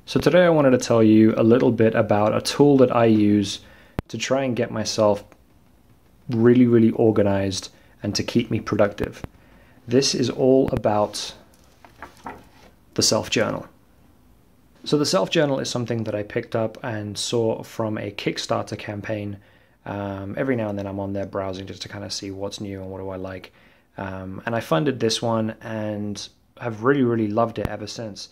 So today I wanted to tell you a little bit about a tool that I use to try and get myself really organized and to keep me productive. This is all about the self-journal. So the self-journal is something that I picked up and saw from a Kickstarter campaign. Every now and then I'm on there browsing just to kind of see what's new and what do I like. And I funded this one and have really loved it ever since.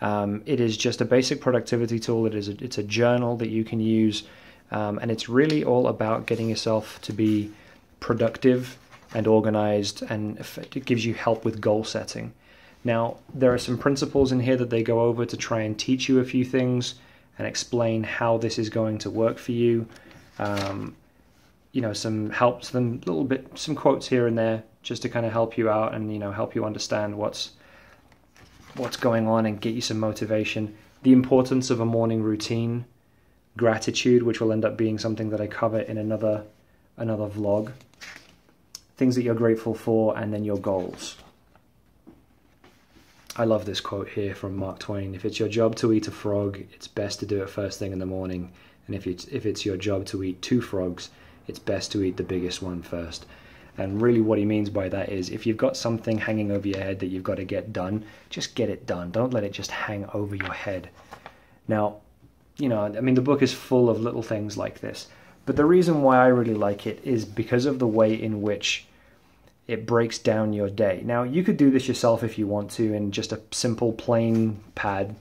It is just a basic productivity tool. It's a journal that you can use, and it's really all about getting yourself to be productive and organized, and it gives you help with goal setting. Now, there are some principles in here that they go over to try and teach you a few things and explain how this is going to work for you. Some helps them a little bit, some quotes here and there just to kind of help you out and help you understand what's going on and get you some motivation. The importance of a morning routine, gratitude, which will end up being something that I cover in another vlog, things that you're grateful for, and then your goals. I love this quote here from Mark Twain. If it's your job to eat a frog, it's best to do it first thing in the morning. And if it's your job to eat 2 frogs, it's best to eat the biggest one first. And really what he means by that is if you've got something hanging over your head that you've got to get done, just get it done. Don't let it just hang over your head. Now, the book is full of little things like this. But the reason why I really like it is because of the way in which it breaks down your day. Now, you could do this yourself if you want to in just a simple plain pad.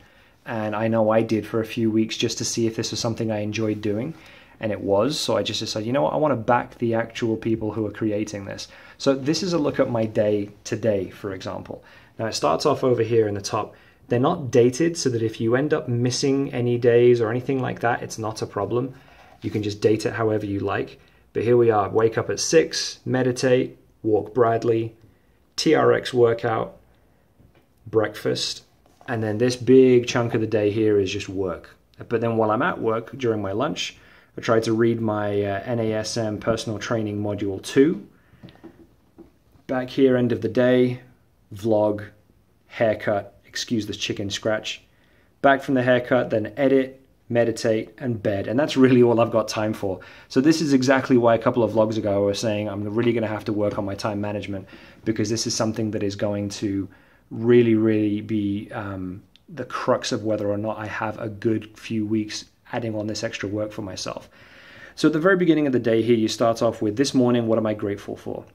And I know I did for a few weeks just to see if this was something I enjoyed doing. And it was, so I just decided, I want to back the actual people who are creating this. So this is a look at my day today, for example. Now it starts off over here in the top. They're not dated, so that if you end up missing any days or anything like that, it's not a problem. You can just date it however you like. But here we are, wake up at 6, meditate, walk Bradley, TRX workout, breakfast, and then this big chunk of the day here is just work. But then while I'm at work, during my lunch, I tried to read my NASM Personal Training Module 2. Back here, end of the day, vlog, haircut, excuse the chicken scratch. Back from the haircut, then edit, meditate, and bed. And that's really all I've got time for. So this is exactly why a couple of vlogs ago I was saying I'm really going to have to work on my time management, because this is something that is going to really be the crux of whether or not I have a good few weeks adding on this extra work for myself. So at the very beginning of the day here, you start off with this morning, what am I grateful for?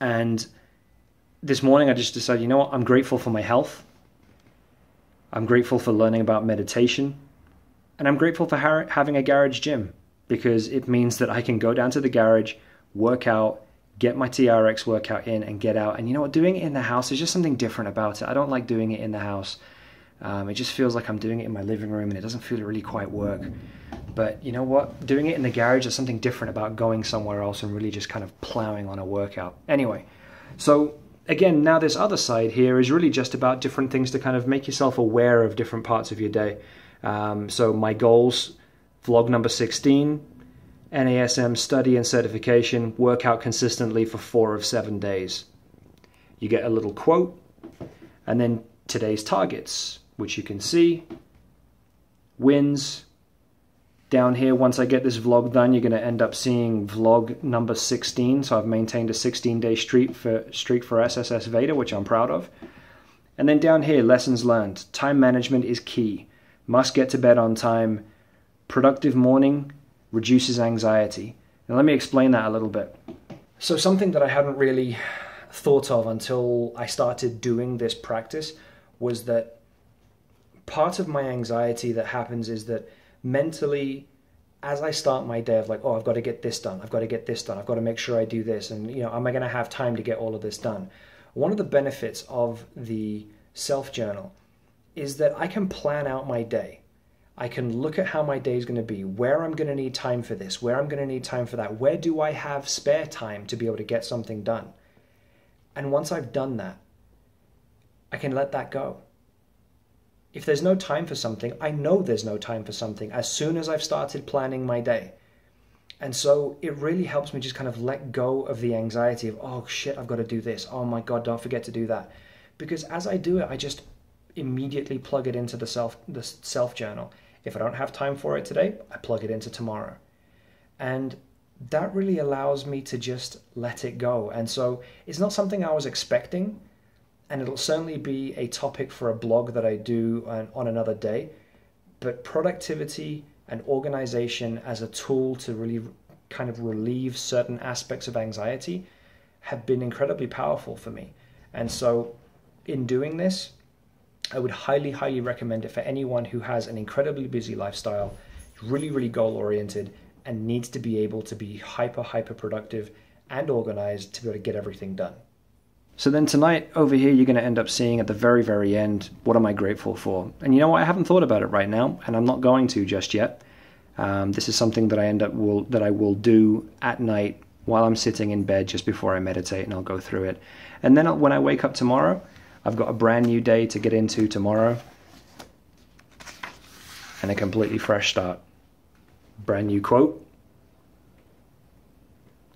And this morning I just decided, I'm grateful for my health. I'm grateful for learning about meditation. And I'm grateful for having a garage gym, because it means that I can go down to the garage, work out, get my TRX workout in and get out. And doing it in the house is just something different about it. I don't like doing it in the house. It just feels like I'm doing it in my living room and it doesn't feel to really quite work. But you know what? Doing it in the garage is something different about going somewhere else and really just kind of plowing on a workout. Anyway, so again, now this other side here is really just about different things to kind of make yourself aware of different parts of your day. So my goals, vlog number 16, NASM study and certification, work out consistently for 4 of 7 days. You get a little quote, and then today's targets, which you can see, wins. Down here, once I get this vlog done, you're going to end up seeing vlog number 16. So I've maintained a 16-day streak for Sssveda, which I'm proud of. And then down here, lessons learned. Time management is key. Must get to bed on time. Productive morning reduces anxiety. Now let me explain that a little bit. So something that I hadn't really thought of until I started doing this practice was that part of my anxiety that happens is that mentally, as I start my day of like, I've got to get this done, I've got to get this done, I've got to make sure I do this, and am I going to have time to get all of this done? One of the benefits of the self-journal is that I can plan out my day. I can look at how my day is going to be, where I'm going to need time for this, where I'm going to need time for that, where do I have spare time to be able to get something done? And once I've done that, I can let that go. If there's no time for something, I know there's no time for something as soon as I've started planning my day. And so it really helps me just kind of let go of the anxiety of, oh shit, I've got to do this. Oh my God, don't forget to do that. Because as I do it, immediately plug it into the self journal. If I don't have time for it today, I plug it into tomorrow. And that really allows me to just let it go. And so it's not something I was expecting, and it'll certainly be a topic for a blog that I do on another day. But productivity and organization as a tool to really kind of relieve certain aspects of anxiety have been incredibly powerful for me. And so in doing this, I would highly, highly recommend it for anyone who has an incredibly busy lifestyle, really, really goal-oriented, and needs to be able to be hyper productive and organized to be able to get everything done. So then tonight over here, you're going to end up seeing at the very, very end, what am I grateful for? And you know what? I haven't thought about it right now, and I'm not going to just yet. This is something that I will do at night while I'm sitting in bed just before I meditate, and I'll go through it. And then when I wake up tomorrow, I've got a brand new day to get into tomorrow and a completely fresh start. Brand new quote: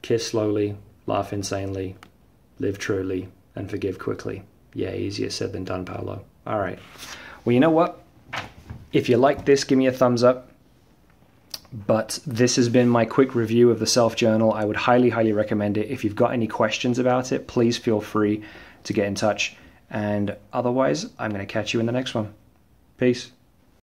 kiss slowly, laugh insanely, live truly, and forgive quickly. Yeah, easier said than done, Paolo. All right. Well, you know what? If you like this, give me a thumbs up. But this has been my quick review of the self-journal. I would highly, highly recommend it. If you've got any questions about it, please feel free to get in touch. And otherwise, I'm going to catch you in the next one. Peace.